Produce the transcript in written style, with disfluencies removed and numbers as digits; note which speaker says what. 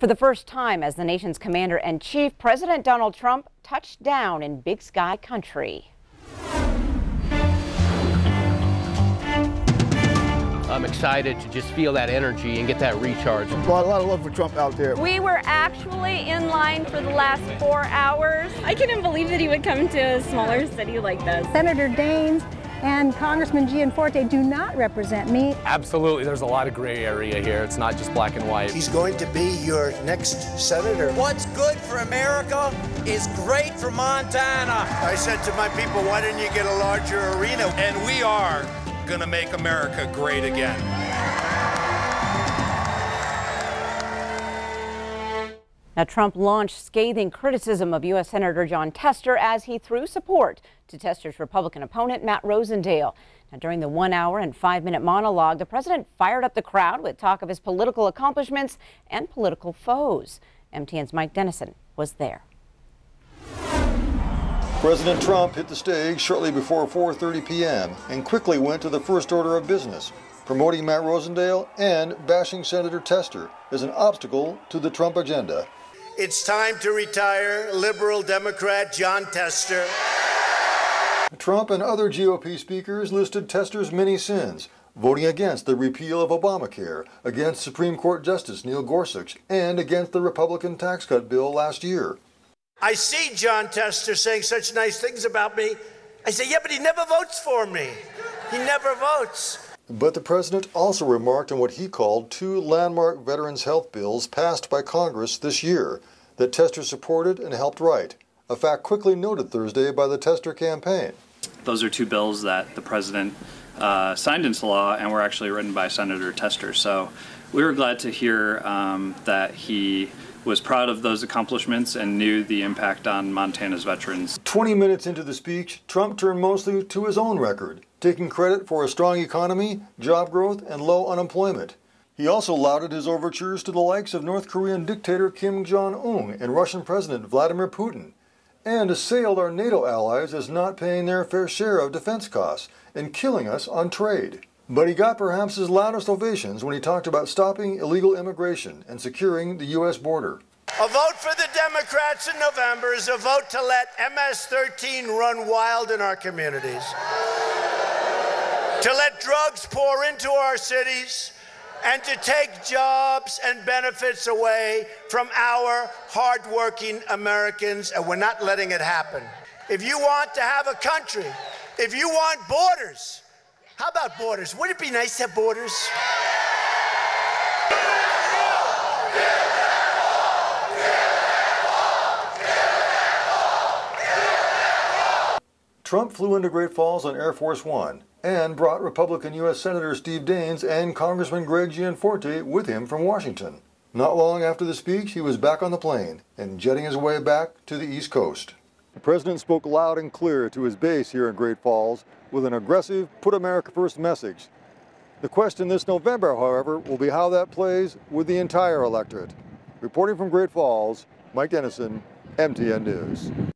Speaker 1: For the first time as the nation's commander-in-chief, President Donald Trump touched down in Big Sky country.
Speaker 2: I'm excited to just feel that energy and get that recharge.
Speaker 3: A lot of love for Trump out there.
Speaker 4: We were actually in line for the last 4 hours. I couldn't believe that he would come to a smaller city like this.
Speaker 5: Senator Daines and Congressman Gianforte do not represent me.
Speaker 6: Absolutely, there's a lot of gray area here. It's not just black and white.
Speaker 7: He's going to be your next senator.
Speaker 8: What's good for America is great for Montana.
Speaker 7: I said to my people, why didn't you get a larger arena?
Speaker 9: And we are going to make America great again.
Speaker 1: Now, Trump launched scathing criticism of U.S. Senator Jon Tester as he threw support to Tester's Republican opponent, Matt Rosendale. Now, during the 1 hour and 5-minute monologue, the president fired up the crowd with talk of his political accomplishments and political foes. MTN's Mike Dennison was there.
Speaker 10: President Trump hit the stage shortly before 4:30 p.m. and quickly went to the first order of business, promoting Matt Rosendale and bashing Senator Tester as an obstacle to the Trump agenda.
Speaker 7: It's time to retire liberal Democrat Jon Tester.
Speaker 10: Trump and other GOP speakers listed Tester's many sins, voting against the repeal of Obamacare, against Supreme Court Justice Neil Gorsuch, and against the Republican tax cut bill last year.
Speaker 7: I see Jon Tester saying such nice things about me. I say, yeah, but he never votes for me. He never votes.
Speaker 10: But the president also remarked on what he called 2 landmark veterans' health bills passed by Congress this year that Tester supported and helped write, a fact quickly noted Thursday by the Tester campaign.
Speaker 11: Those are 2 bills that the president signed into law and were actually written by Senator Tester. So we were glad to hear that he was proud of those accomplishments and knew the impact on Montana's veterans.
Speaker 10: 20 minutes into the speech, Trump turned mostly to his own record, taking credit for a strong economy, job growth, and low unemployment. He also lauded his overtures to the likes of North Korean dictator Kim Jong-un and Russian President Vladimir Putin, and assailed our NATO allies as not paying their fair share of defense costs and killing us on trade. But he got perhaps his loudest ovations when he talked about stopping illegal immigration and securing the U.S. border.
Speaker 7: A vote for the Democrats in November is a vote to let MS-13 run wild in our communities, to let drugs pour into our cities, and to take jobs and benefits away from our hardworking Americans, and we're not letting it happen. If you want to have a country, if you want borders, how about borders? Wouldn't it be nice to have borders?
Speaker 10: Trump flew into Great Falls on Air Force One and brought Republican U.S. Senator Steve Daines and Congressman Greg Gianforte with him from Washington. Not long after the speech, he was back on the plane and jetting his way back to the East Coast. The president spoke loud and clear to his base here in Great Falls with an aggressive Put America First message. The question this November, however, will be how that plays with the entire electorate. Reporting from Great Falls, Mike Dennison, MTN News.